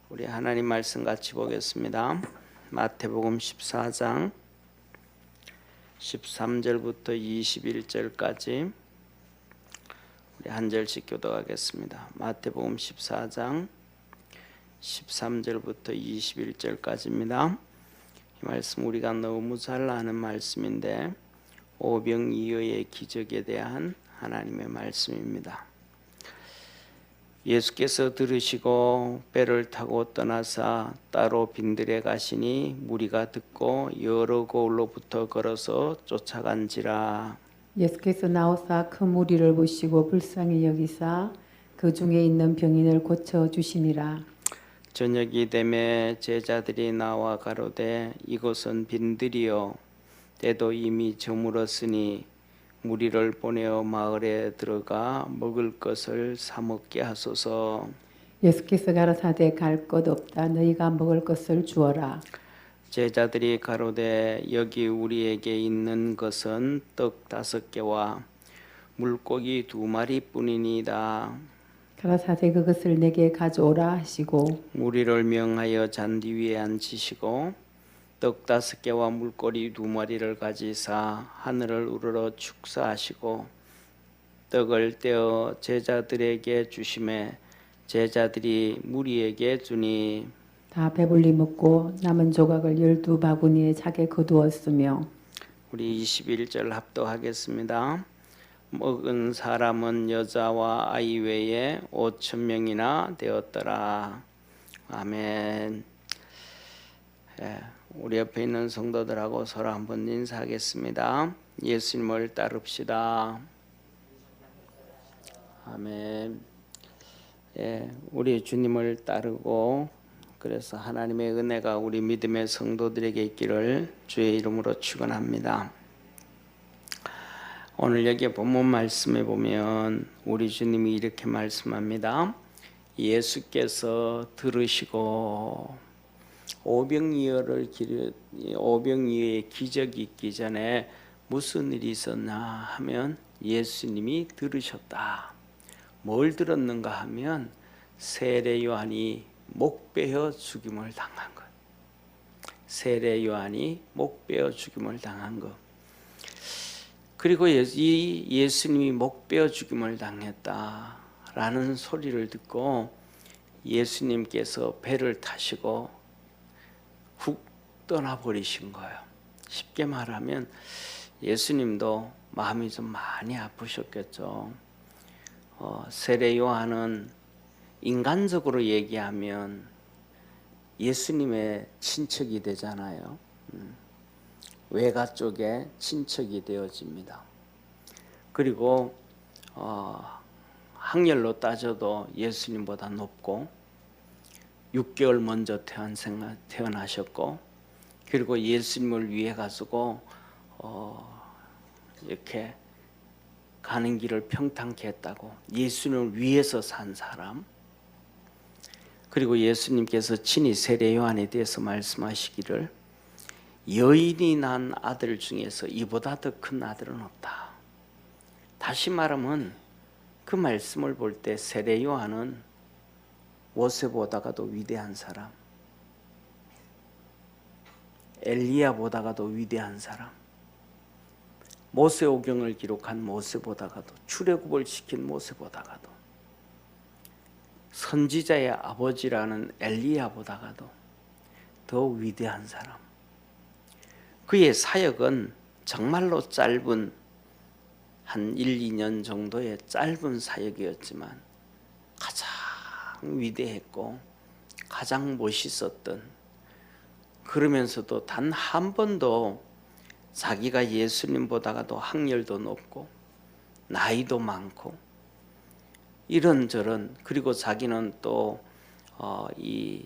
우리 하나님 말씀 같이 보겠습니다. 마태복음 14장 13절부터 21절까지 우리 한 절씩 교독하겠습니다. 마태복음 14장 13절부터 21절까지입니다. 이 말씀 우리가 너무 잘 아는 말씀인데 오병이어의 기적에 대한 하나님의 말씀입니다. 예수께서 들으시고 배를 타고 떠나사 따로 빈들에 가시니 무리가 듣고 여러 고을로부터 걸어서 쫓아간지라. 예수께서 나오사 큰 무리를 보시고 불쌍히 여기사 그 중에 있는 병인을 고쳐 주시니라. 저녁이 되매 제자들이 나와 가로되 이곳은 빈들이요 때도 이미 저물었으니 무리를 보내어 마을에 들어가 먹을 것을 사 먹게 하소서. 예수께서 가라사대 갈 것 없다. 너희가 먹을 것을 주어라. 제자들이 가로되 여기 우리에게 있는 것은 떡 5개와 물고기 2마리뿐이니이다. 가라사대 그것을 내게 가져오라 하시고 무리를 명하여 잔디 위에 앉히시고 떡 5개와 물고기 2마리를 가지사 하늘을 우러러 축사하시고 떡을 떼어 제자들에게 주시매 제자들이 무리에게 주니 다 배불리 먹고 남은 조각을 12바구니에 차게 거두었으며. 우리 21절 합독하겠습니다. 먹은 사람은 여자와 아이 외에 5,000명이나 되었더라. 아멘. 우리 옆에 있는 성도들하고 서로 한번 인사하겠습니다. 예수님을 따릅시다. 아멘. 우리 주님을 따르고 그래서 하나님의 은혜가 우리 믿음의 성도들에게 있기를 주의 이름으로 축원합니다. 오늘 여기 본문 말씀에 보면 우리 주님이 이렇게 말씀합니다. 예수께서 들으시고 오병이어의 기적이 있기 전에 무슨 일이 있었나 하면 예수님이 들으셨다. 뭘 들었는가 하면 세례 요한이 목베어 죽임을 당한 것. 세례 요한이 목베어 죽임을 당한 것. 그리고 예수님이 목베어 죽임을 당했다라는 소리를 듣고 예수님께서 배를 타시고 훅 떠나버리신 거예요. 쉽게 말하면 예수님도 마음이 좀 많이 아프셨겠죠. 세례 요한은 인간적으로 얘기하면 예수님의 친척이 되잖아요. 외가 쪽에 친척이 되어집니다. 그리고 학렬로 따져도 예수님보다 높고 6개월 먼저 태어나셨고 그리고 예수님을 위해 가지고 이렇게 가는 길을 평탄케 했다고 예수님을 위해서 산 사람. 그리고 예수님께서 친히 세례 요한에 대해서 말씀하시기를 여인이 낳은 아들 중에서 이보다 더 큰 아들은 없다. 다시 말하면 그 말씀을 볼 때 세례 요한은 모세보다가도 위대한 사람, 엘리야보다가도 위대한 사람, 모세오경을 기록한 모세보다가도 출애굽을 시킨 모세보다가도 선지자의 아버지라는 엘리야보다가도 더 위대한 사람. 그의 사역은 정말로 짧은 한 1, 2년 정도의 짧은 사역이었지만 가장 위대했고 가장 멋있었던, 그러면서도 단 한 번도 자기가 예수님보다가도 학렬도 높고 나이도 많고 이런저런, 그리고 자기는 또 이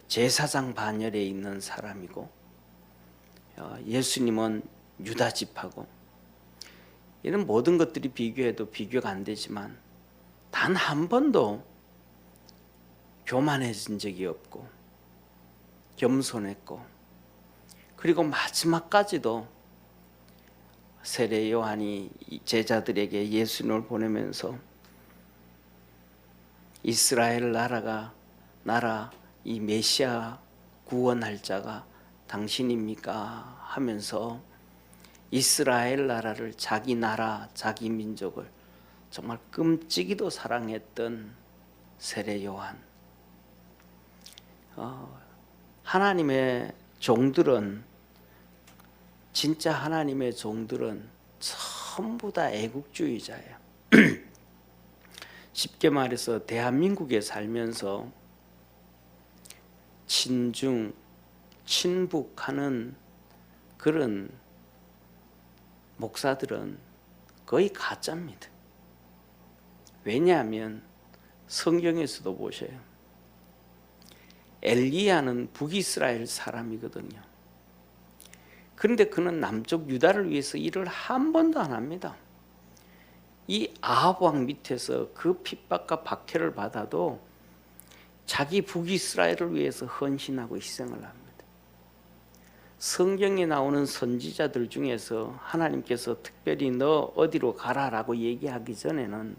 제사장 반열에 있는 사람이고 예수님은 유다 지파고 이런 모든 것들이 비교해도 비교가 안 되지만 단 한 번도 교만해진 적이 없고 겸손했고 그리고 마지막까지도 세례 요한이 제자들에게 예수님을 보내면서 이스라엘 나라 이 메시아 구원할 자가 당신입니까? 하면서 이스라엘 나라를, 자기 나라, 자기 민족을 정말 끔찍이도 사랑했던 세례 요한. 하나님의 종들은, 진짜 하나님의 종들은 전부 다 애국주의자예요. 쉽게 말해서 대한민국에 살면서 친중, 친북하는 그런 목사들은 거의 가짜입니다. 왜냐하면 성경에서도 보셔요. 엘리야는 북이스라엘 사람이거든요. 그런데 그는 남쪽 유다를 위해서 일을 한 번도 안 합니다. 이 아합 왕 밑에서 그 핍박과 박해를 받아도 자기 북이스라엘을 위해서 헌신하고 희생을 합니다. 성경에 나오는 선지자들 중에서 하나님께서 특별히 너 어디로 가라라고 얘기하기 전에는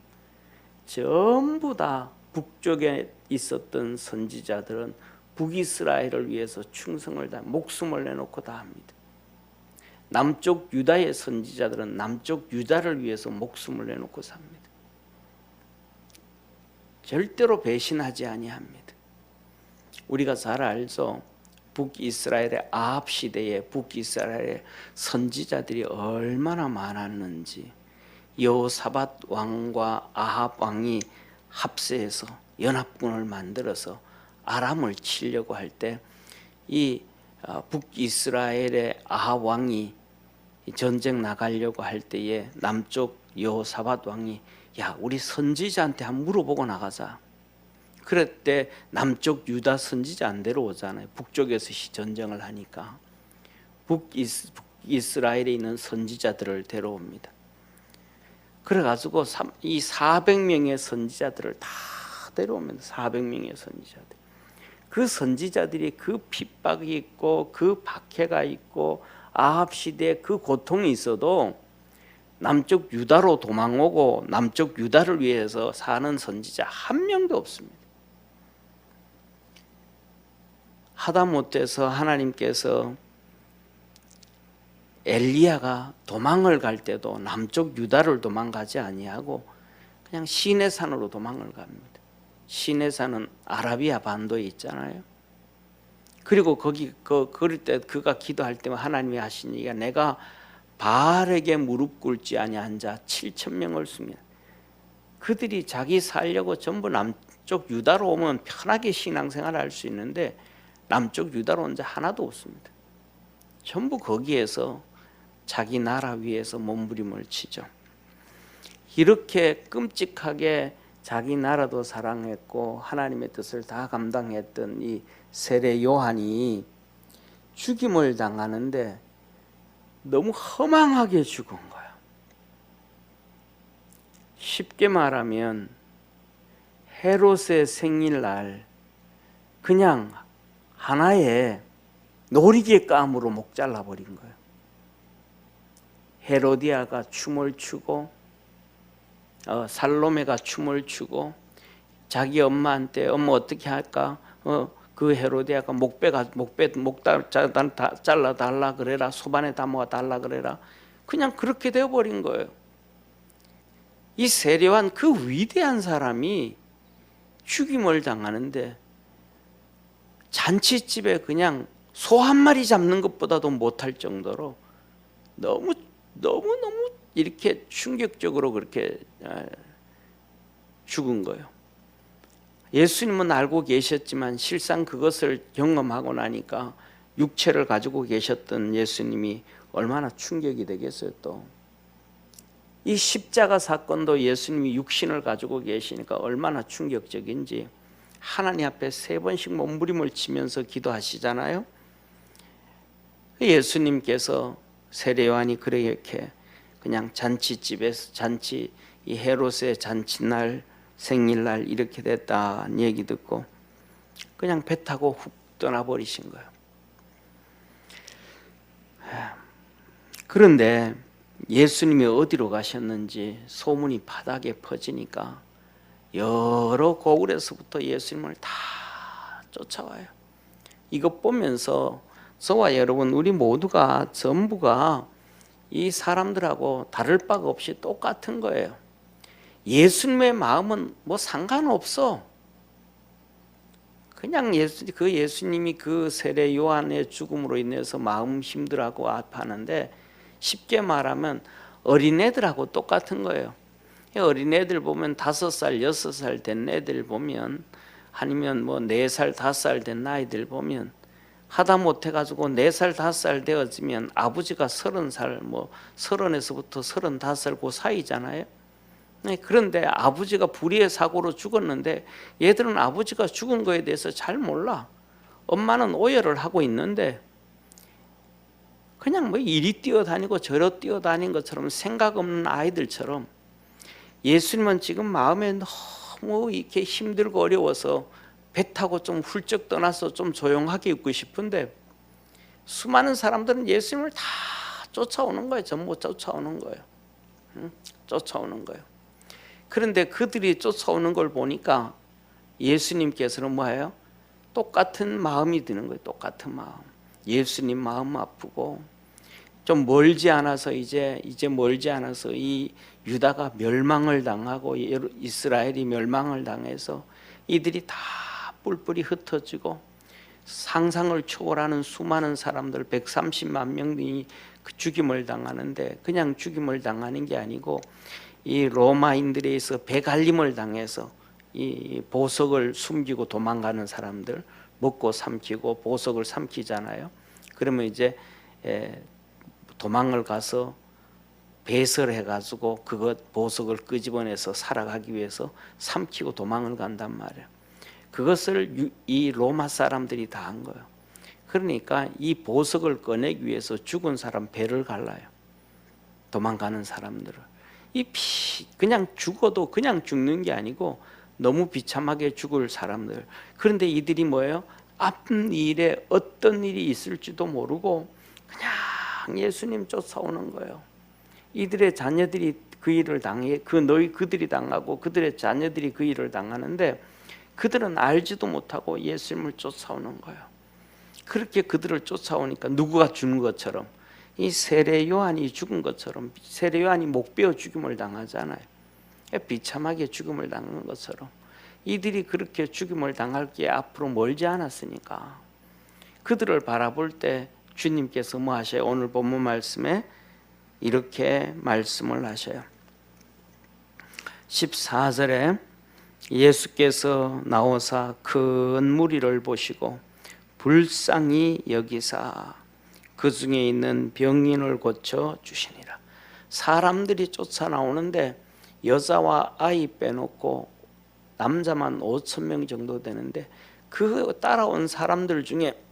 전부 다 북쪽에 있었던 선지자들은 북이스라엘을 위해서 충성을 다, 목숨을 내놓고 다 합니다. 남쪽 유다의 선지자들은 남쪽 유다를 위해서 목숨을 내놓고 삽니다. 절대로 배신하지 아니합니다. 우리가 잘 알죠. 북이스라엘의 아합 시대에 북이스라엘의 선지자들이 얼마나 많았는지. 여호사밧 왕과 아합 왕이 합세해서 연합군을 만들어서 아람을 치려고 할 때 이 북이스라엘의 아합 왕이 전쟁 나가려고 할 때에 남쪽 여호사밧 왕이 야, 우리 선지자한테 한번 물어보고 나가자. 그럴 때 남쪽 유다 선지자 안 데려오잖아요. 북쪽에서 전쟁을 하니까 북이스라엘에 있는 선지자들을 데려옵니다. 그래가지고 이 400명의 선지자들을 다 데려옵니다. 400명의 선지자들. 그 선지자들이 그 핍박이 있고 그 박해가 있고 아합 시대에 그 고통이 있어도 남쪽 유다로 도망오고 남쪽 유다를 위해서 사는 선지자 한 명도 없습니다. 하다못해서 하나님께서 엘리야가 도망을 갈 때도 남쪽 유다를 도망가지 아니하고 그냥 시내산으로 도망을 갑니다. 시내산은 아라비아 반도에 있잖아요. 그리고 거기 그럴 때 그가 기도할 때면 하나님이 하신 얘기가 내가 바알에게 무릎 꿇지 아니한 자 7,000명을 씁니다. 그들이 자기 살려고 전부 남쪽 유다로 오면 편하게 신앙생활을 할 수 있는데 남쪽 유다로 온 자 하나도 없습니다. 전부 거기에서 자기 나라 위에서 몸부림을 치죠. 이렇게 끔찍하게 자기 나라도 사랑했고 하나님의 뜻을 다 감당했던 이 세례 요한이 죽임을 당하는데 너무 허망하게 죽은 거야. 쉽게 말하면 헤롯의 생일날 그냥 하나의 놀이개감으로 목 잘라버린 거예요. 헤로디아가 춤을 추고 살로메가 춤을 추고 자기 엄마한테 엄마 어떻게 할까? 그 헤로디아가 목 잘라달라 그래라. 소반에 담아 달라 그래라. 그냥 그렇게 되어버린 거예요. 이 세례요한 그 위대한 사람이 죽임을 당하는데 잔치집에 그냥 소 한 마리 잡는 것보다도 못할 정도로 너무 이렇게 충격적으로 그렇게 죽은 거예요. 예수님은 알고 계셨지만 실상 그것을 경험하고 나니까 육체를 가지고 계셨던 예수님이 얼마나 충격이 되겠어요. 또 이 십자가 사건도 예수님이 육신을 가지고 계시니까 얼마나 충격적인지 하나님 앞에 3번씩 몸부림을 치면서 기도하시잖아요. 예수님께서 세례요한이 그렇게 그냥 잔치집에서 이 헤롯의 잔치날 생일날 이렇게 됐다는 얘기 듣고 그냥 배 타고 훅 떠나버리신 거예요. 그런데 예수님이 어디로 가셨는지 소문이 바닥에 퍼지니까 여러 고을에서부터 예수님을 다 쫓아와요. 이것 보면서 저와 여러분 우리 모두가 전부가 이 사람들하고 다를 바가 없이 똑같은 거예요. 예수님의 마음은 뭐 상관없어. 그냥 예수님이 그 세례 요한의 죽음으로 인해서 마음 힘들어하고 아파하는데 쉽게 말하면 어린애들하고 똑같은 거예요. 어린애들 보면 5살, 6살 된 애들 보면 아니면 뭐 4살, 5살 된 아이들 보면 하다못해 가지고 4살, 5살 되어지면 아버지가 30살, 뭐 30에서부터 35살 그 사이잖아요. 그런데 아버지가 불의의 사고로 죽었는데 얘들은 아버지가 죽은 거에 대해서 잘 몰라. 엄마는 오해를 하고 있는데 그냥 뭐 이리 뛰어다니고 저리 뛰어다닌 것처럼 생각 없는 아이들처럼 예수님은 지금 마음에 너무 이렇게 힘들고 어려워서 배 타고 좀 훌쩍 떠나서 좀 조용하게 있고 싶은데 수많은 사람들은 예수님을 다 쫓아오는 거예요. 전부 쫓아오는 거예요. 쫓아오는 거예요. 그런데 그들이 쫓아오는 걸 보니까 예수님께서는 뭐예요? 똑같은 마음이 드는 거예요. 똑같은 마음. 예수님 마음 아프고 좀 멀지 않아서 이제 멀지 않아서 이 유다가 멸망을 당하고 이스라엘이 멸망을 당해서 이들이 다 뿔뿔이 흩어지고 상상을 초월하는 수많은 사람들 130만 명이 죽임을 당하는데 그냥 죽임을 당하는 게 아니고 이 로마인들에 의해서 배갈림을 당해서 이 보석을 숨기고 도망가는 사람들 먹고 삼키고 보석을 삼키잖아요. 그러면 이제 도망을 가서 배설해 가지고 그것 보석을 끄집어내서 살아가기 위해서 삼키고 도망을 간단 말이에요. 그것을 이 로마 사람들이 다 한 거예요. 그러니까 이 보석을 꺼내기 위해서 죽은 사람 배를 갈라요. 도망가는 사람들을. 그냥 죽어도 그냥 죽는 게 아니고 너무 비참하게 죽을 사람들. 그런데 이들이 뭐예요? 앞일에 어떤 일이 있을지도 모르고 그냥 예수님 쫓아오는 거예요. 이들의 자녀들이 그 일을 그들이 당하고 그들의 자녀들이 그 일을 당하는데 그들은 알지도 못하고 예수님을 쫓아오는 거예요. 그렇게 그들을 쫓아오니까 누구가 죽는 것처럼 이 세례 요한이 죽은 것처럼 세례 요한이 목베어 죽임을 당하잖아요. 비참하게 죽임을 당한 것처럼 이들이 그렇게 죽임을 당할 게 앞으로 멀지 않았으니까 그들을 바라볼 때 주님께서 뭐 하셔요? 오늘 본문 말씀에 이렇게 말씀을 하셔요. 14절에 예수께서 나오사 큰 무리를 보시고 불쌍히 여기사 그 중에 있는 병인을 고쳐 주시니라. 사람들이 쫓아 나오는데 여자와 아이 빼놓고 남자만 5,000명 정도 되는데 그 따라온 사람들 중에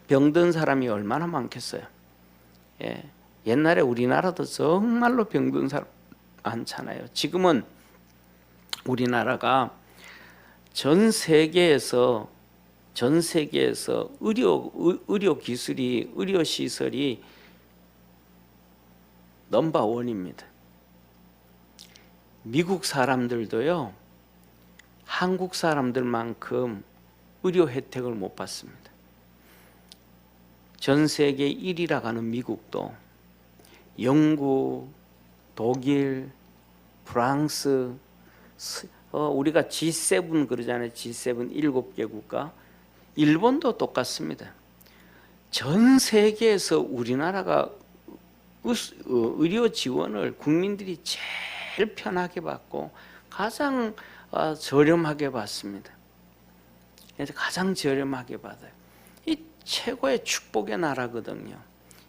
병든 사람이 얼마나 많겠어요. 옛날에 우리나라도 정말로 병든 사람 많잖아요. 지금은 우리나라가 전 세계에서 의료 기술이 의료 시설이 넘버원입니다. 미국 사람들도요 한국 사람들만큼 의료 혜택을 못 받습니다. 전 세계 1위라고 하는 미국도 영국, 독일, 프랑스, 우리가 G7 그러잖아요. G7 7개 국가. 일본도 똑같습니다. 전 세계에서 우리나라가 의료 지원을 국민들이 제일 편하게 받고 가장 저렴하게 받습니다. 그래서 가장 저렴하게 받아요. 이 최고의 축복의 나라거든요.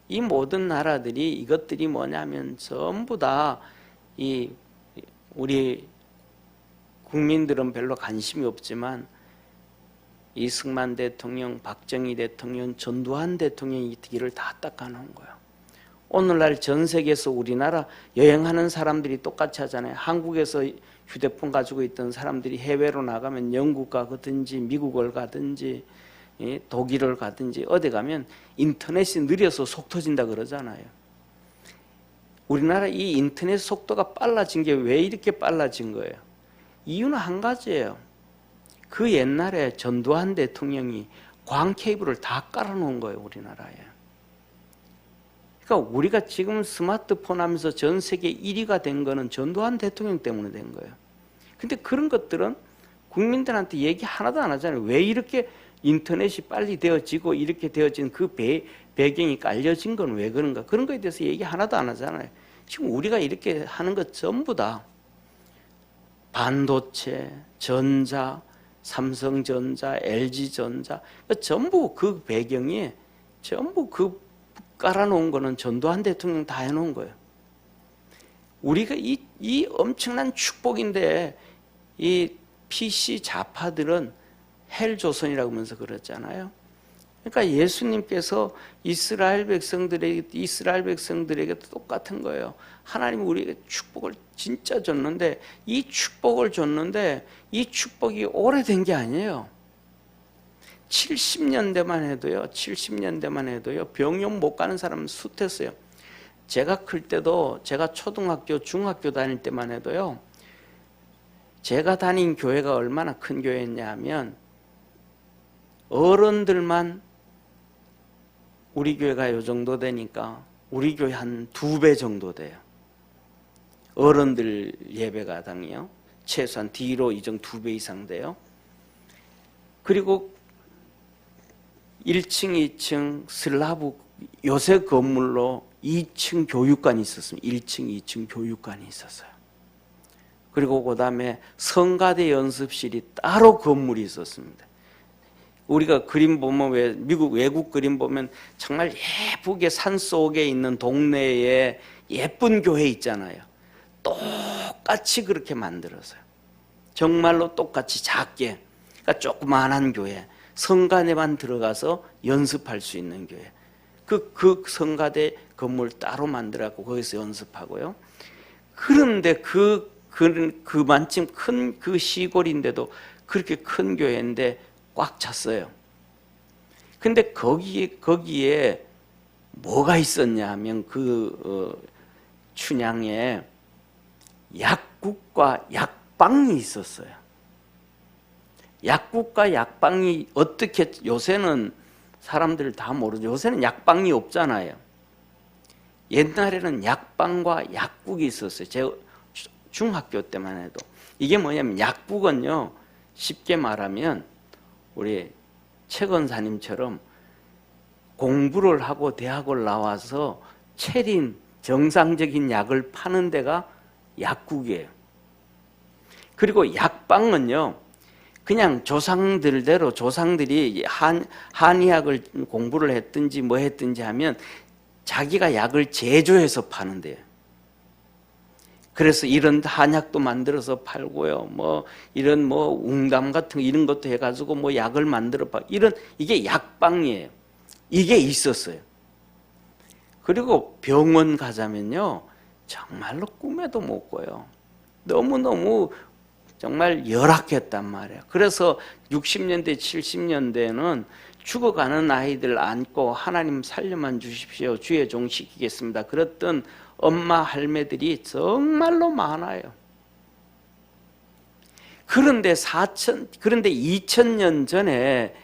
이 모든 나라들이 이것들이 뭐냐면 전부 다 이 우리 국민들은 별로 관심이 없지만 이승만 대통령, 박정희 대통령, 전두환 대통령이 이 길을 다 닦아놓은 거예요. 오늘날 전 세계에서 우리나라 여행하는 사람들이 똑같이 하잖아요. 한국에서 휴대폰 가지고 있던 사람들이 해외로 나가면 영국 가든지 미국을 가든지 독일을 가든지 어디 가면 인터넷이 느려서 속 터진다 그러잖아요. 우리나라 이 인터넷 속도가 빨라진 게 왜 이렇게 빨라진 거예요? 이유는 한 가지예요. 그 옛날에 전두환 대통령이 광 케이블을 다 깔아놓은 거예요, 우리나라에. 그러니까 우리가 지금 스마트폰 하면서 전 세계 1위가 된 거는 전두환 대통령 때문에 된 거예요. 근데 그런 것들은 국민들한테 얘기 하나도 안 하잖아요. 왜 이렇게 인터넷이 빨리 되어지고 이렇게 되어진 그 배경이 깔려진 건 왜 그런가? 그런 거에 대해서 얘기 하나도 안 하잖아요. 지금 우리가 이렇게 하는 것 전부 다 반도체, 전자, 삼성전자, LG전자 전부 그 배경이 전부 그 깔아놓은 거는 전두환 대통령 다 해놓은 거예요. 우리가 이 엄청난 축복인데 이 PC 좌파들은 헬조선이라고 하면서 그랬잖아요. 그러니까 예수님께서 이스라엘 백성들에게 똑같은 거예요. 하나님은 우리에게 축복을 진짜 줬는데 이 축복을 줬는데 이 축복이 오래된 게 아니에요. 70년대만 해도요 병원 못 가는 사람은 숱했어요. 제가 클 때도 제가 초등학교 중학교 다닐 때만 해도요 제가 다닌 교회가 얼마나 큰 교회였냐 하면 어른들만 우리 교회가 요 정도 되니까 우리 교회 한 2배 정도 돼요. 어른들 예배가당이요. 최소한 뒤로 이정 2배 이상 돼요. 그리고 1층, 2층 슬라브 요새 건물로 2층 교육관이 있었습니다. 1층, 2층 교육관이 있었어요. 그리고 그 다음에 성가대 연습실이 따로 건물이 있었습니다. 우리가 그림 보면 왜 미국 외국 그림 보면 정말 예쁘게 산 속에 있는 동네에 예쁜 교회 있잖아요. 똑같이 그렇게 만들었어요. 정말로 똑같이 작게, 그러니까 조그만한 교회, 성가대만 들어가서 연습할 수 있는 교회. 그 성가대 건물 따로 만들어갖고 거기서 연습하고요. 그런데 그만큼 큰 그 시골인데도 그렇게 큰 교회인데 꽉 찼어요. 근데 거기에 뭐가 있었냐 하면 춘향에 약국과 약방이 있었어요. 약국과 약방이 어떻게 요새는 사람들 다 모르죠. 요새는 약방이 없잖아요. 옛날에는 약방과 약국이 있었어요. 제가 중학교 때만 해도. 이게 뭐냐면 약국은요. 쉽게 말하면 우리 최 권사님처럼 공부를 하고 대학을 나와서 체린 정상적인 약을 파는 데가 약국이에요. 그리고 약방은요. 그냥 조상들대로 조상들이 한의학을 공부를 했든지 뭐 했든지 하면 자기가 약을 제조해서 파는데요. 그래서 이런 한약도 만들어서 팔고요. 이런 웅담 같은 이런 것도 해가지고 약을 만들어 파. 이게 약방이에요. 이게 있었어요. 그리고 병원 가자면요. 정말로 꿈에도 못 꿔요. 너무너무 정말 열악했단 말이에요. 그래서 60년대, 70년대에는 죽어가는 아이들 안고 하나님 살려만 주십시오. 주의 종 시키겠습니다. 그랬던 엄마, 할매들이 정말로 많아요. 그런데 2000년 전에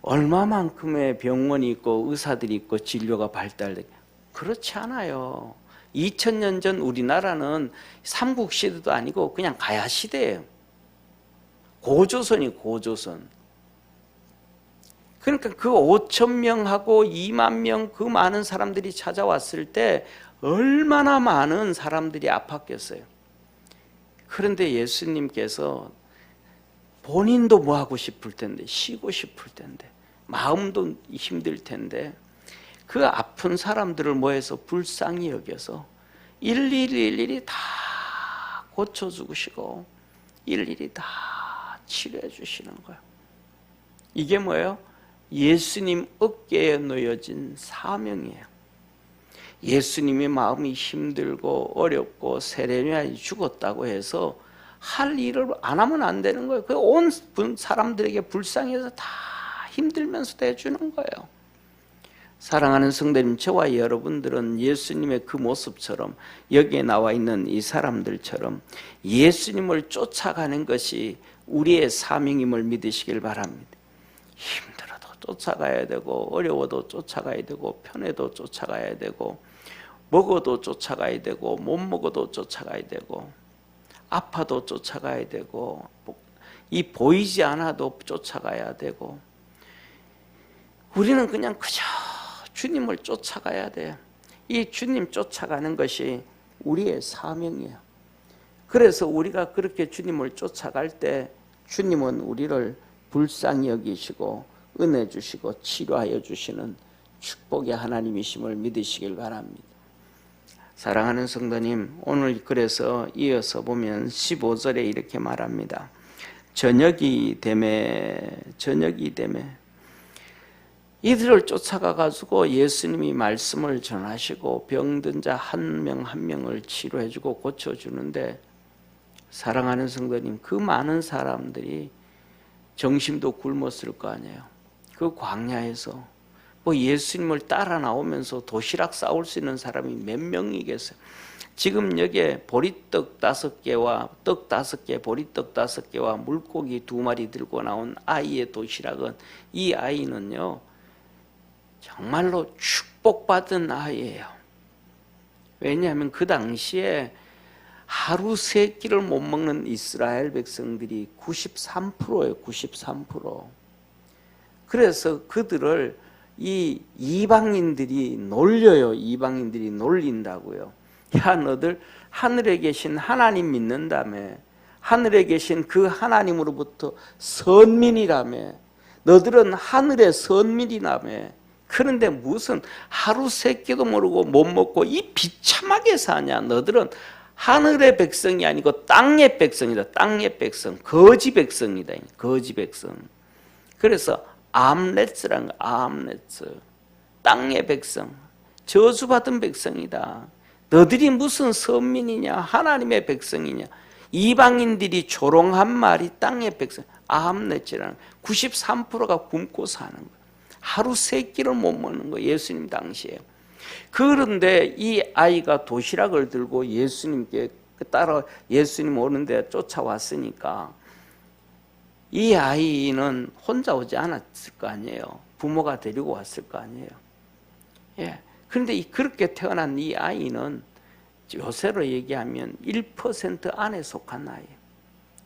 얼마만큼의 병원이 있고 의사들이 있고 진료가 발달돼? 그렇지 않아요. 2000년 전 우리나라는 삼국시대도 아니고 그냥 가야시대예요. 고조선이 고조선. 그러니까 그 5,000명하고 2만 명 그 많은 사람들이 찾아왔을 때 얼마나 많은 사람들이 아팠겠어요. 그런데 예수님께서 본인도 뭐 하고 싶을 텐데, 쉬고 싶을 텐데, 마음도 힘들 텐데 그 아픈 사람들을 모여서 불쌍히 여겨서 일일이 다 고쳐주시고 일일이 다 치료해 주시는 거예요. 이게 뭐예요? 예수님 어깨에 놓여진 사명이에요. 예수님의 마음이 힘들고 어렵고 세례요한이 죽었다고 해서 할 일을 안 하면 안 되는 거예요. 온 사람들에게 불쌍해서 다 힘들면서도 해주는 거예요. 사랑하는 성도님, 저와 여러분들은 예수님의 그 모습처럼 여기에 나와 있는 이 사람들처럼 예수님을 쫓아가는 것이 우리의 사명임을 믿으시길 바랍니다. 힘들어도 쫓아가야 되고 어려워도 쫓아가야 되고 편해도 쫓아가야 되고 먹어도 쫓아가야 되고 못 먹어도 쫓아가야 되고 아파도 쫓아가야 되고 이 보이지 않아도 쫓아가야 되고 우리는 그냥 그저 주님을 쫓아가야 돼요. 이 주님 쫓아가는 것이 우리의 사명이에요. 그래서 우리가 그렇게 주님을 쫓아갈 때 주님은 우리를 불쌍히 여기시고 은혜 주시고 치료하여 주시는 축복의 하나님이심을 믿으시길 바랍니다. 사랑하는 성도님, 오늘 그래서 이어서 보면 15절에 이렇게 말합니다. 저녁이 되매 이들을 쫓아가 가지고 예수님이 말씀을 전하시고 병든 자 한 명 한 명을 치료해 주고 고쳐 주는데, 사랑하는 성도님, 그 많은 사람들이 정신도 굶었을 거 아니에요. 그 광야에서 뭐 예수님을 따라 나오면서 도시락 싸올 수 있는 사람이 몇 명이겠어요? 지금 여기에 보리떡 5개와 떡 5개, 보리떡 5개와 물고기 2마리 들고 나온 아이의 도시락은, 이 아이는요 정말로 축복받은 아이예요. 왜냐하면 그 당시에 하루 3끼를 못 먹는 이스라엘 백성들이 93%예요. 93%. 그래서 그들을 이 이방인들이 놀려요. 이방인들이 놀린다고요. 야, 너들 하늘에 계신 하나님 믿는다며, 하늘에 계신 그 하나님으로부터 선민이라며, 너들은 하늘의 선민이라며, 그런데 무슨 하루 3끼도 모르고 못 먹고 이 비참하게 사냐? 너들은 하늘의 백성이 아니고 땅의 백성이다. 땅의 백성, 거지 백성이다. 거지 백성. 그래서 암렛스란 거, 암렛스. 땅의 백성, 저주받은 백성이다. 너들이 무슨 선민이냐? 하나님의 백성이냐? 이방인들이 조롱한 말이 땅의 백성, 암렛이라는 93%가 굶고 사는 거예요. 하루 3끼를 못 먹는 거예요. 예수님 당시에. 그런데 이 아이가 도시락을 들고 예수님께 따라 예수님 오는데 쫓아왔으니까 이 아이는 혼자 오지 않았을 거 아니에요. 부모가 데리고 왔을 거 아니에요. 예. 그런데 그렇게 태어난 이 아이는 요새로 얘기하면 1% 안에 속한 아이예요.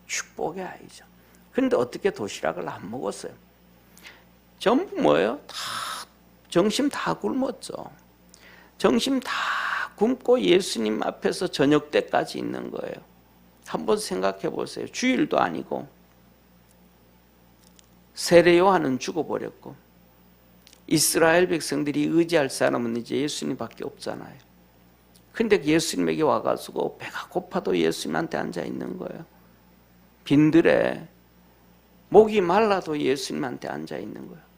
축복의 아이죠. 그런데 어떻게 도시락을 안 먹었어요? 전부 뭐예요? 다 정신 다 굶었죠. 정신 다 굶고 예수님 앞에서 저녁 때까지 있는 거예요. 한번 생각해 보세요. 주일도 아니고 세례 요한은 죽어버렸고 이스라엘 백성들이 의지할 사람은 이제 예수님밖에 없잖아요. 근데 예수님에게 와가지고 배가 고파도 예수님한테 앉아 있는 거예요. 빈들에 목이 말라도 예수님한테 앉아 있는 거예요.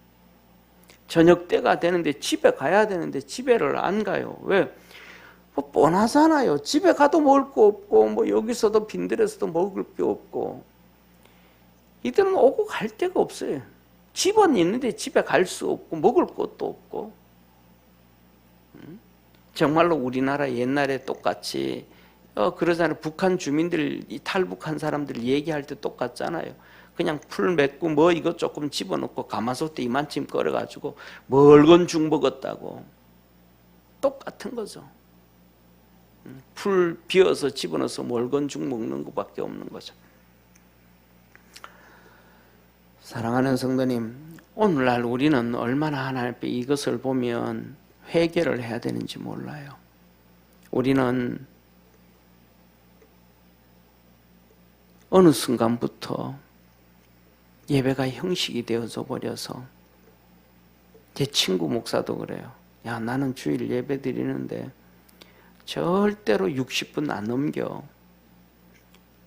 저녁 때가 되는데 집에 가야 되는데 집에를 안 가요. 왜? 뭐 뻔하잖아요. 집에 가도 먹을 거 없고 뭐 여기서도 빈들에서도 먹을 게 없고 이들은 오고 갈 데가 없어요. 집은 있는데 집에 갈 수 없고 먹을 것도 없고. 정말로 우리나라 옛날에 똑같이 그러잖아요. 북한 주민들, 이 탈북한 사람들 얘기할 때 똑같잖아요. 그냥 풀 맺고 뭐 이것 조금 집어넣고 가마솥에 이만큼 끓여가지고 멀건 죽 먹었다고. 똑같은 거죠. 풀 비어서 집어넣어서 멀건 죽 먹는 것밖에 없는 거죠. 사랑하는 성도님, 오늘날 우리는 얼마나 하나님 앞에 이것을 보면 회개를 해야 되는지 몰라요. 우리는 어느 순간부터 예배가 형식이 되어져 버려서, 제 친구 목사도 그래요. 야, 나는 주일 예배 드리는데 절대로 60분 안 넘겨.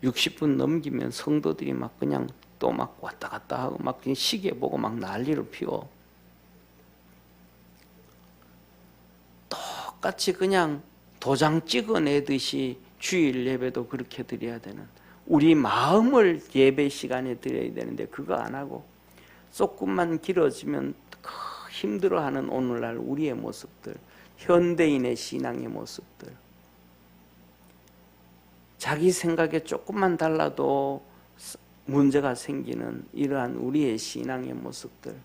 60분 넘기면 성도들이 막 그냥 또 막 왔다 갔다 하고 막 시계 보고 막 난리를 피워. 똑같이 그냥 도장 찍어내듯이 주일 예배도 그렇게 드려야 되는, 우리 마음을 예배 시간에 드려야 되는데 그거 안 하고 조금만 길어지면 힘들어하는 오늘날 우리의 모습들, 현대인의 신앙의 모습들. 자기 생각에 조금만 달라도 문제가 생기는 이러한 우리의 신앙의 모습들,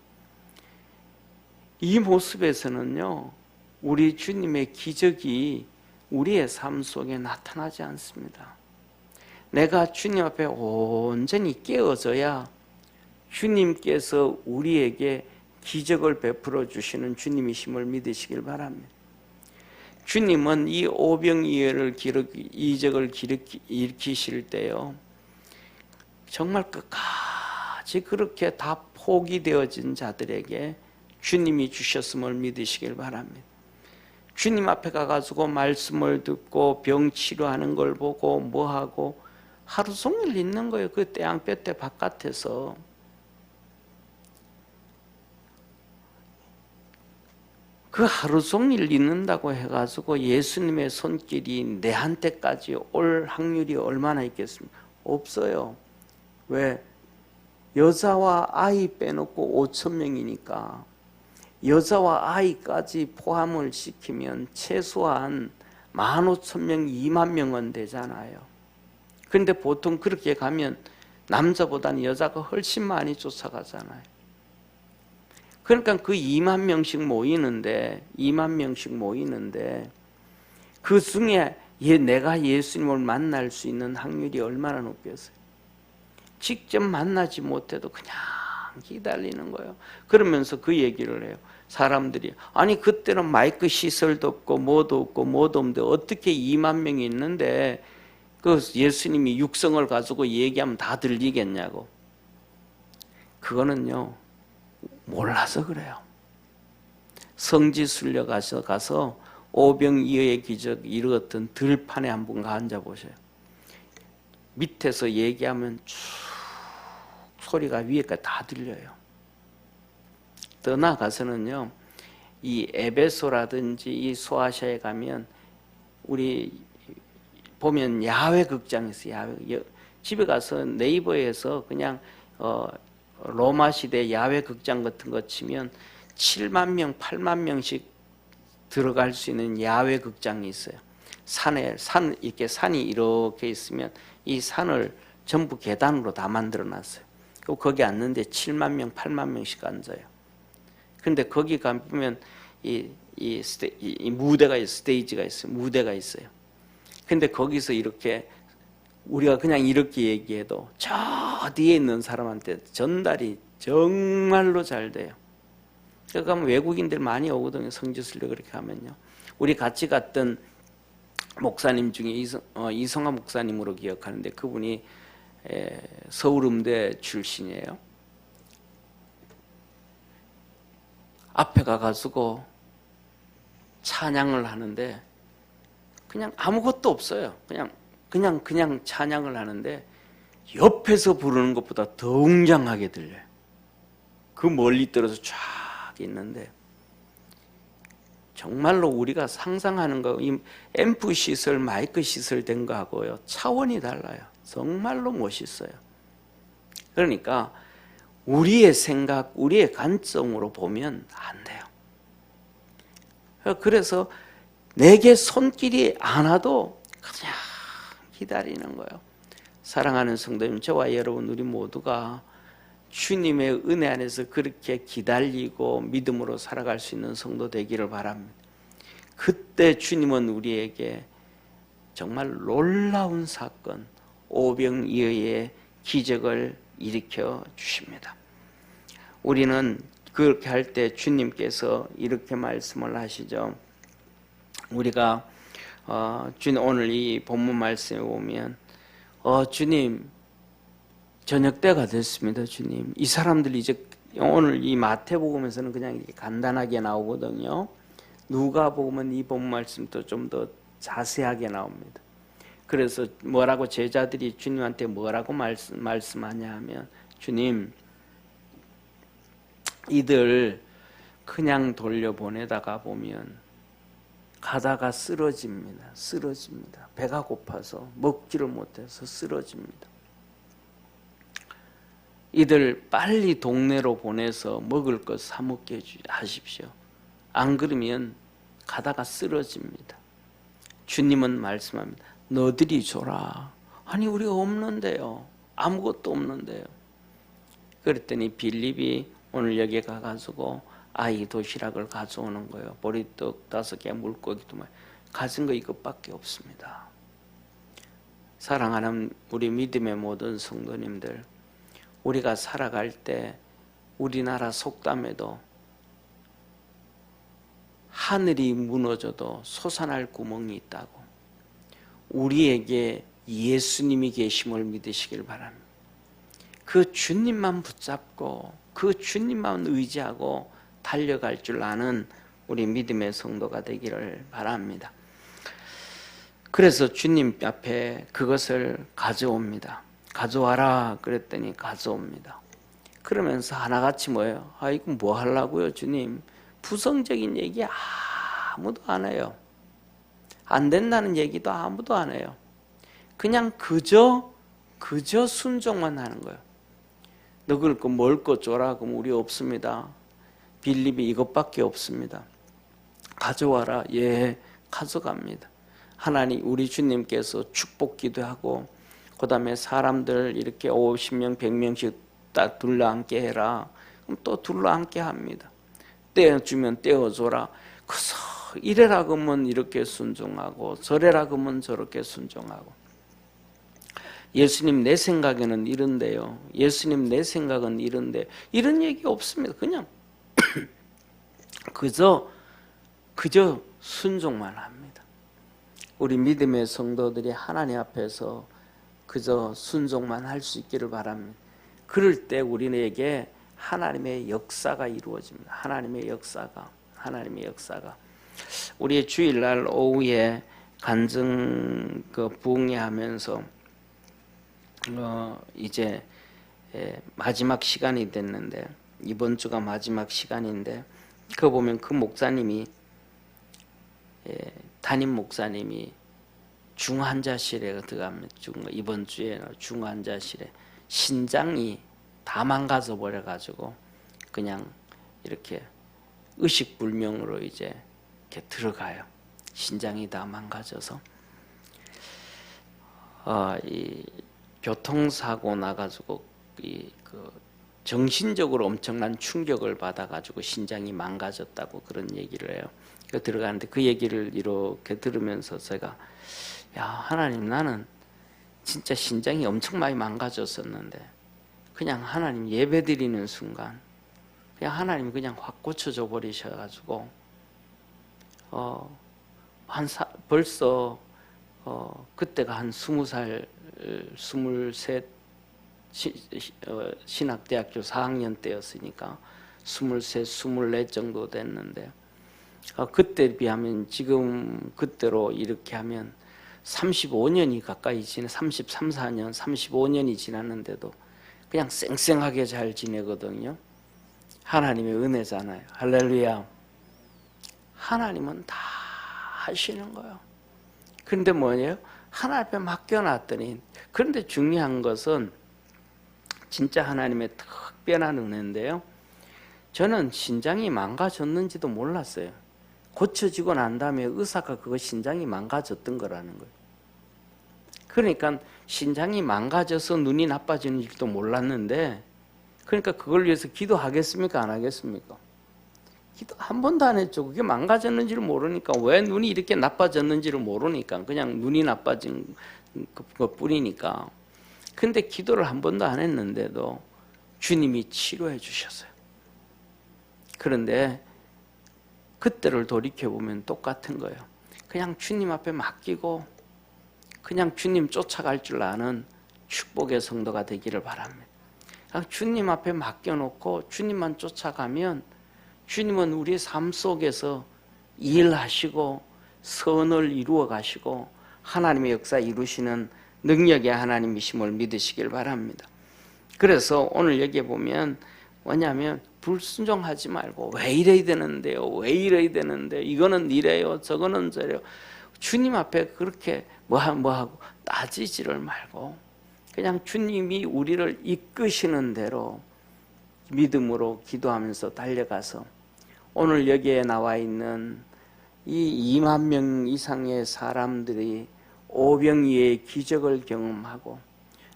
이 모습에서는요, 우리 주님의 기적이 우리의 삶 속에 나타나지 않습니다. 내가 주님 앞에 온전히 깨어져야 주님께서 우리에게 기적을 베풀어 주시는 주님이심을 믿으시길 바랍니다. 주님은 이 오병이어를 이적을 일으키실 때요, 정말 끝까지 그렇게 다 포기되어진 자들에게 주님이 주셨음을 믿으시길 바랍니다. 주님 앞에 가가지고 말씀을 듣고 병 치료하는 걸 보고 뭐하고 하루 종일 있는 거예요. 그 태양볕에 바깥에서. 그 하루 종일 있는다고 해가지고 예수님의 손길이 내한테까지 올 확률이 얼마나 있겠습니까? 없어요. 왜? 여자와 아이 빼놓고 5천 명이니까 여자와 아이까지 포함을 시키면 최소한 15,000명, 2만 명은 되잖아요. 그런데 보통 그렇게 가면 남자보다는 여자가 훨씬 많이 쫓아가잖아요. 그러니까 그 2만 명씩 모이는데 그 중에 내가 예수님을 만날 수 있는 확률이 얼마나 높겠어요. 직접 만나지 못해도 그냥 기다리는 거예요. 그러면서 그 얘기를 해요. 사람들이 아니 그때는 마이크 시설도 없고 뭐도 없는데 어떻게 2만 명이 있는데 그 예수님이 육성을 가지고 얘기하면 다 들리겠냐고. 그거는요, 몰라서 그래요. 성지순례 가서 오병이어의 기적 이루었던 들판에 한번 앉아 보세요. 밑에서 얘기하면 쭉 소리가 위에까지 다 들려요. 더 나아가서는요, 이 에베소라든지 이 소아시아에 가면 우리 보면 야외 극장이 있어요. 집에 가서 네이버에서 그냥 로마 시대 야외 극장 같은 거 치면 7만 명, 8만 명씩 들어갈 수 있는 야외 극장이 있어요. 이렇게 산이 이렇게 있으면 이 산을 전부 계단으로 다 만들어 놨어요. 거기 앉는데 7만 명, 8만 명씩 앉아요. 근데 거기 가면 이 무대가 있어요. 스테이지가 있어요. 무대가 있어요. 근데 거기서 이렇게 우리가 그냥 이렇게 얘기해도 저 뒤에 있는 사람한테 전달이 정말로 잘 돼요. 그러니까 외국인들 많이 오거든요. 성지순례 그렇게 하면요. 우리 같이 갔던 목사님 중에 이성화 목사님으로 기억하는데 그분이 서울음대 출신이에요. 앞에 가가지고 찬양을 하는데 그냥 아무것도 없어요. 그냥 찬양을 하는데 옆에서 부르는 것보다 더 웅장하게 들려요. 그 멀리 떨어져 쫙 있는데 정말로 우리가 상상하는 거, 이 앰프 시설, 마이크 시설 된 거하고요 차원이 달라요. 정말로 멋있어요. 그러니까 우리의 생각, 우리의 관점으로 보면 안 돼요. 그래서 내게 손길이 안 와도 그냥 기다리는 거예요. 사랑하는 성도님, 저와 여러분 우리 모두가 주님의 은혜 안에서 그렇게 기다리고 믿음으로 살아갈 수 있는 성도 되기를 바랍니다. 그때 주님은 우리에게 정말 놀라운 사건, 오병이어의 기적을 일으켜 주십니다. 우리는 그렇게 할 때 주님께서 이렇게 말씀을 하시죠. 우리가 주님 오늘 이 본문 말씀에 보면 주님 저녁 때가 됐습니다. 주님 이 사람들이 이제 오늘 이 마태복음에서는 그냥 이렇게 간단하게 나오거든요. 누가복음은 이 본문 말씀도 좀 더 자세하게 나옵니다. 그래서 뭐라고 제자들이 주님한테 뭐라고 말씀하냐 하면 주님 이들 그냥 돌려보내다가 보면 가다가 쓰러집니다. 배가 고파서 먹지를 못해서 쓰러집니다. 이들 빨리 동네로 보내서 먹을 것 사 먹게 하십시오. 안 그러면 가다가 쓰러집니다. 주님은 말씀합니다. 너들이 줘라. 아니 우리가 없는데요. 아무것도 없는데요. 그랬더니 빌립이 오늘 여기 가가지고 아이 도시락을 가져오는 거예요. 보리떡 5개, 물고기도 가진 거 이것밖에 없습니다. 사랑하는 우리 믿음의 모든 성도님들, 우리가 살아갈 때 우리나라 속담에도 하늘이 무너져도 솟아날 구멍이 있다고, 우리에게 예수님이 계심을 믿으시길 바랍니다. 그 주님만 붙잡고 그 주님만 의지하고 달려갈 줄 아는 우리 믿음의 성도가 되기를 바랍니다. 그래서 주님 앞에 그것을 가져옵니다. 가져와라 그랬더니 가져옵니다. 그러면서 하나같이 뭐예요? 아, 이거 뭐 하려고요, 주님? 부정적인 얘기 아무도 안 해요. 안 된다는 얘기도 아무도 안 해요. 그냥 그저 순종만 하는 거예요. 너글 거 먹을 거 줘라. 그럼 우리 없습니다. 빌립이 이것밖에 없습니다. 가져와라. 예, 가져갑니다. 하나님, 우리 주님께서 축복 기도하고 그 다음에 사람들 이렇게 50명, 100명씩 딱 둘러앉게 해라. 그럼 또 둘러앉게 합니다. 떼어주면 떼어줘라. 그래서 이래라 그러면 이렇게 순종하고 저래라 그러면 저렇게 순종하고. 예수님 내 생각에는 이런데요. 예수님 내 생각은 이런데, 이런 얘기 없습니다. 그냥 그저 순종만 합니다. 우리 믿음의 성도들이 하나님 앞에서 그저 순종만 할 수 있기를 바랍니다. 그럴 때 우리에게 하나님의 역사가 이루어집니다. 하나님의 역사가. 우리 주일날 오후에 간증 부흥회하면서 이제 마지막 시간이 됐는데, 이번 주가 마지막 시간인데, 그거 보면 그 목사님이 담임 목사님이 중환자실에 들어갑니다. 이번 주에 중환자실에 신장이 다 망가져 버려 가지고 그냥 이렇게 의식불명으로 이제 이렇게 들어가요. 신장이 다 망가져서 이 교통사고 나가지고 정신적으로 엄청난 충격을 받아가지고 신장이 망가졌다고 그런 얘기를 해요. 들어가는데 그 얘기를 이렇게 들으면서 제가, 야, 하나님, 나는 진짜 신장이 엄청 많이 망가졌었는데 그냥 하나님 예배드리는 순간 그냥 하나님 그냥 확 고쳐줘 버리셔가지고 벌써 그때가 한 20살 23 신학대학교 4학년 때였으니까 23, 24 정도 됐는데, 그때 비하면 지금 그때로 이렇게 하면 35년이 가까이 33, 4년, 35년이 지났는데도 그냥 쌩쌩하게 잘 지내거든요. 하나님의 은혜잖아요. 할렐루야. 하나님은 다 하시는 거예요. 그런데 뭐예요? 하나님 앞에 맡겨놨더니, 그런데 중요한 것은 진짜 하나님의 특별한 은혜인데요. 저는 신장이 망가졌는지도 몰랐어요. 고쳐지고 난 다음에 의사가 그거 신장이 망가졌던 거라는 거예요. 그러니까 신장이 망가져서 눈이 나빠지는 줄도 몰랐는데, 그러니까 그걸 위해서 기도하겠습니까? 안 하겠습니까? 기도 한 번도 안 했죠. 그게 망가졌는지를 모르니까, 왜 눈이 이렇게 나빠졌는지를 모르니까 그냥 눈이 나빠진 것 뿐이니까. 근데 기도를 한 번도 안 했는데도 주님이 치료해 주셨어요. 그런데 그때를 돌이켜보면 똑같은 거예요. 그냥 주님 앞에 맡기고 그냥 주님 쫓아갈 줄 아는 축복의 성도가 되기를 바랍니다. 그냥 주님 앞에 맡겨놓고 주님만 쫓아가면 주님은 우리 삶 속에서 일하시고 선을 이루어 가시고 하나님의 역사 이루시는 능력의 하나님이심을 믿으시길 바랍니다. 그래서 오늘 여기에 보면 뭐냐면 불순종하지 말고, 왜 이래야 되는데요? 왜 이래야 되는데? 이거는 이래요, 저거는 저래요. 주님 앞에 그렇게 뭐하고 따지지를 말고 그냥 주님이 우리를 이끄시는 대로 믿음으로 기도하면서 달려가서 오늘 여기에 나와 있는 이 2만 명 이상의 사람들이 오병이의 기적을 경험하고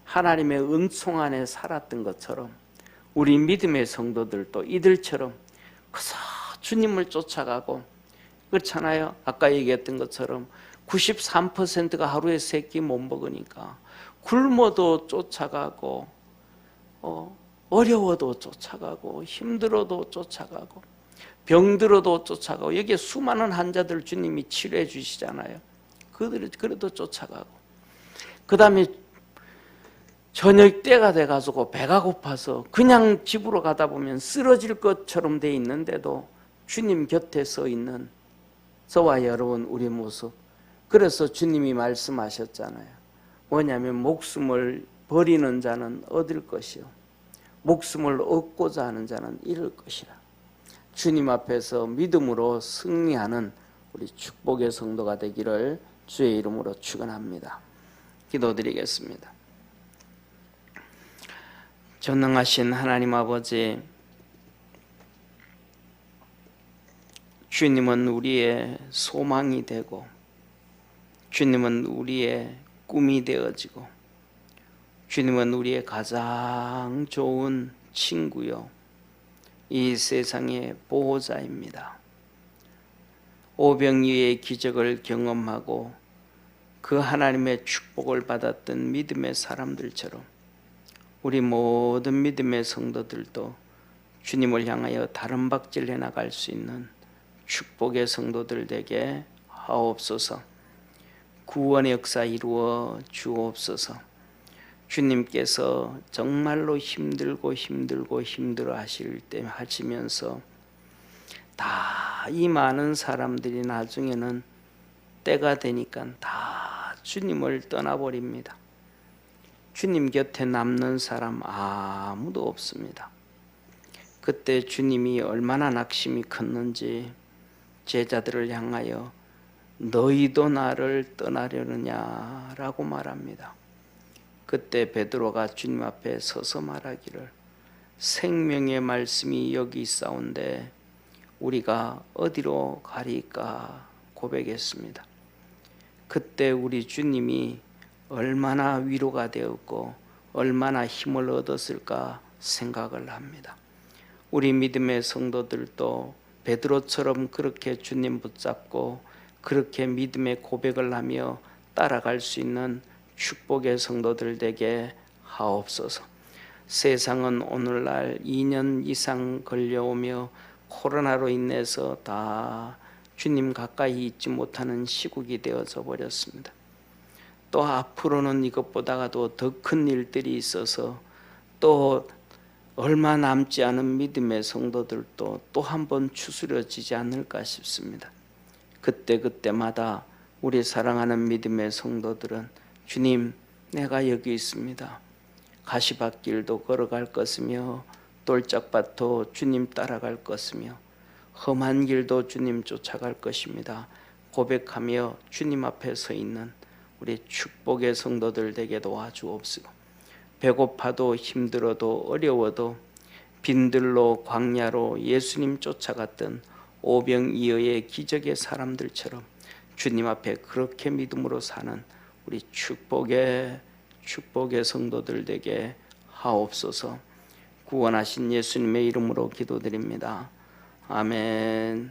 하나님의 은총 안에 살았던 것처럼 우리 믿음의 성도들도 이들처럼 그저 주님을 쫓아가고, 그렇잖아요. 아까 얘기했던 것처럼 93%가 하루에 3끼 못 먹으니까 굶어도 쫓아가고, 어려워도 쫓아가고, 힘들어도 쫓아가고, 병들어도 쫓아가고, 여기에 수많은 환자들 주님이 치료해 주시잖아요. 그들이 그래도 쫓아가고, 그 다음에 저녁 때가 돼가지고 배가 고파서 그냥 집으로 가다 보면 쓰러질 것처럼 돼 있는데도 주님 곁에 서 있는 저와 여러분, 우리 모습. 그래서 주님이 말씀하셨잖아요. 뭐냐면 목숨을 버리는 자는 얻을 것이요 목숨을 얻고자 하는 자는 잃을 것이라. 주님 앞에서 믿음으로 승리하는 우리 축복의 성도가 되기를 주의 이름으로 축원합니다. 기도드리겠습니다. 전능하신 하나님 아버지, 주님은 우리의 소망이 되고, 주님은 우리의 꿈이 되어지고, 주님은 우리의 가장 좋은 친구요 이 세상의 보호자입니다. 오병이어의 기적을 경험하고 그 하나님의 축복을 받았던 믿음의 사람들처럼 우리 모든 믿음의 성도들도 주님을 향하여 다른 박질해 나갈 수 있는 축복의 성도들 되게 하옵소서. 구원의 역사 이루어 주옵소서. 주님께서 정말로 힘들고 힘들어 하실 때 하시면서 다 이 많은 사람들이 나중에는 때가 되니까 다 주님을 떠나버립니다. 주님 곁에 남는 사람 아무도 없습니다. 그때 주님이 얼마나 낙심이 컸는지 제자들을 향하여 너희도 나를 떠나려느냐라고 말합니다. 그때 베드로가 주님 앞에 서서 말하기를 생명의 말씀이 여기 있사온데 우리가 어디로 가리까 고백했습니다. 그때 우리 주님이 얼마나 위로가 되었고 얼마나 힘을 얻었을까 생각을 합니다. 우리 믿음의 성도들도 베드로처럼 그렇게 주님 붙잡고 그렇게 믿음의 고백을 하며 따라갈 수 있는 축복의 성도들 되게 하옵소서. 세상은 오늘날 2년 이상 걸려오며 코로나로 인해서 다 주님 가까이 있지 못하는 시국이 되어져 버렸습니다. 또 앞으로는 이것보다도 더 큰 일들이 있어서 또 얼마 남지 않은 믿음의 성도들도 또 한 번 추스려지지 않을까 싶습니다. 그때마다 우리 사랑하는 믿음의 성도들은 주님, 내가 여기 있습니다. 가시밭길도 걸어갈 것이며 돌짝밭도 주님 따라갈 것이며 험한 길도 주님 쫓아갈 것입니다. 고백하며 주님 앞에 서 있는 우리 축복의 성도들 되게 도와주옵시고, 배고파도 힘들어도 어려워도 빈들로 광야로 예수님 쫓아갔던 오병이어의 기적의 사람들처럼 주님 앞에 그렇게 믿음으로 사는 우리 축복의 성도들 되게 하옵소서. 구원하신 예수님의 이름으로 기도드립니다. 아멘.